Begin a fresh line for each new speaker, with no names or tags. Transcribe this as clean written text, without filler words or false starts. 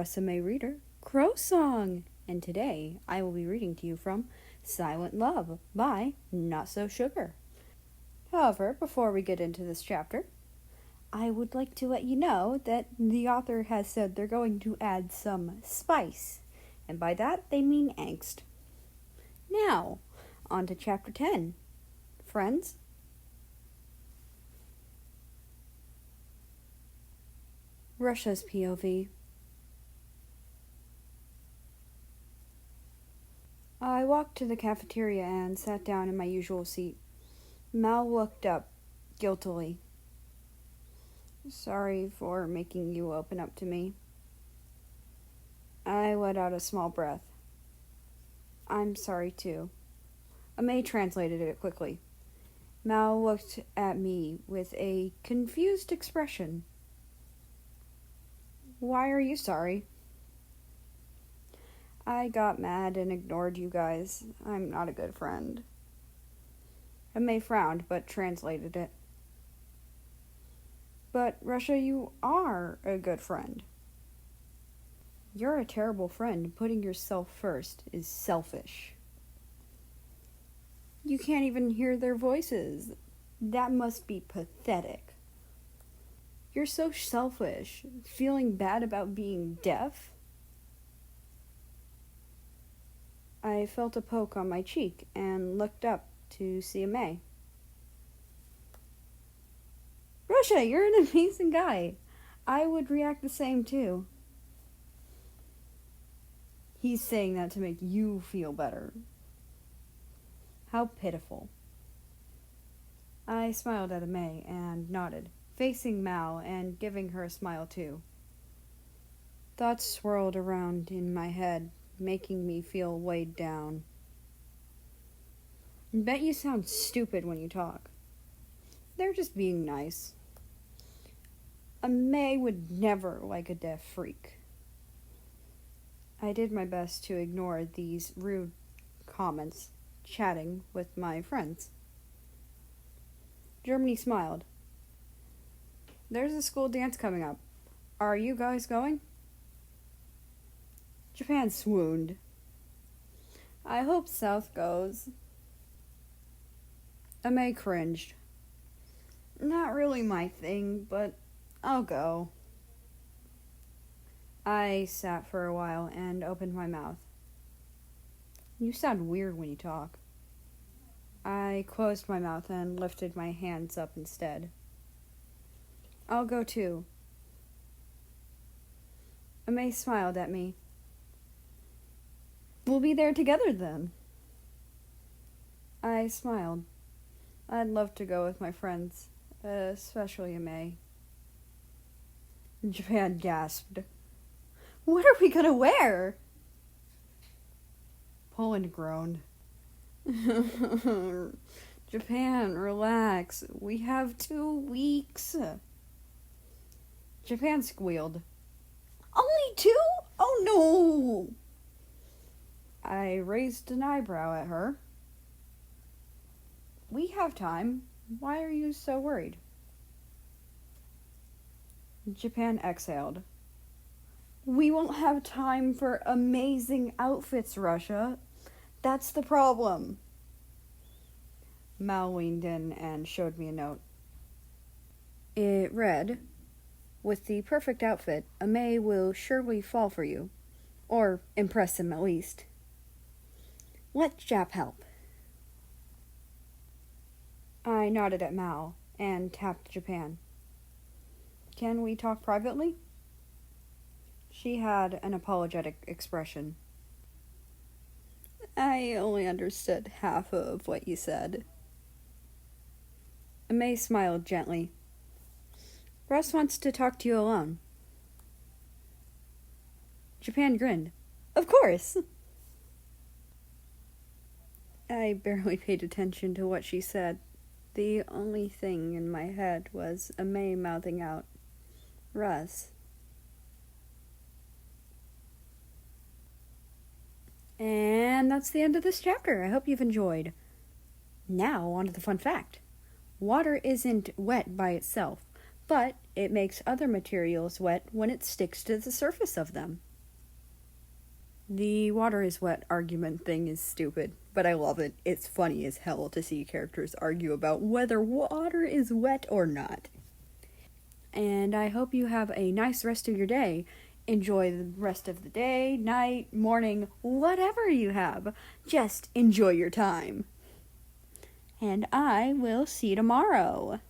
RusAme reader, Crow Song, and today I will be reading to you from Silent Love by Not So Sugar. However, before we get into this chapter, I would like to let you know that the author has said they're going to add some spice, and by that they mean angst. Now, on to chapter 10. Friends? Russia's POV. I walked to the cafeteria and sat down in my usual seat. Mal looked up guiltily. Sorry for making you open up to me. I let out a small breath. I'm sorry too. May translated it quickly. Mal looked at me with a confused expression. Why are you sorry? I got mad and ignored you guys. I'm not a good friend. May frowned, but translated it. But, Russia, you are a good friend. You're a terrible friend. Putting yourself first is selfish. You can't even hear their voices. That must be pathetic. You're so selfish. Feeling bad about being deaf? I felt a poke on my cheek and looked up to see May. Russia, you're an amazing guy. I would react the same too. He's saying that to make you feel better. How pitiful. I smiled at May and nodded, facing Mal and giving her a smile too. Thoughts swirled around in my head, making me feel weighed down. Bet you sound stupid when you talk. They're just being nice. A May would never like a deaf freak. I did my best to ignore these rude comments, chatting with my friends. Germany smiled. There's a school dance coming up. Are you guys going? Japan swooned. I hope South goes. May cringed. Not really my thing, but I'll go. I sat for a while and opened my mouth. You sound weird when you talk. I closed my mouth and lifted my hands up instead. I'll go too. May smiled at me. We'll be there together then. I smiled. I'd love to go with my friends, especially May. Japan gasped. What are we gonna wear? Poland groaned. Japan, relax. We have 2 weeks. Japan squealed. Only 2? Oh no! I raised an eyebrow at her. We have time. Why are you so worried? Japan exhaled. We won't have time for amazing outfits, Russia. That's the problem. Mal leaned in and showed me a note. It read, with the perfect outfit, May will surely fall for you. Or impress him at least. Let Jap help. I nodded at Mal and tapped Japan. Can we talk privately? She had an apologetic expression. I only understood half of what you said. May smiled gently. Russ wants to talk to you alone. Japan grinned. Of course! I barely paid attention to what she said. The only thing in my head was May mouthing out, Russ. And that's the end of this chapter. I hope you've enjoyed. Now, on to the fun fact. Water isn't wet by itself, but it makes other materials wet when it sticks to the surface of them. The water is wet argument thing is stupid, but I love it. It's funny as hell to see characters argue about whether water is wet or not. And I hope you have a nice rest of your day. Enjoy the rest of the day, night, morning, whatever you have. Just enjoy your time. And I will see you tomorrow.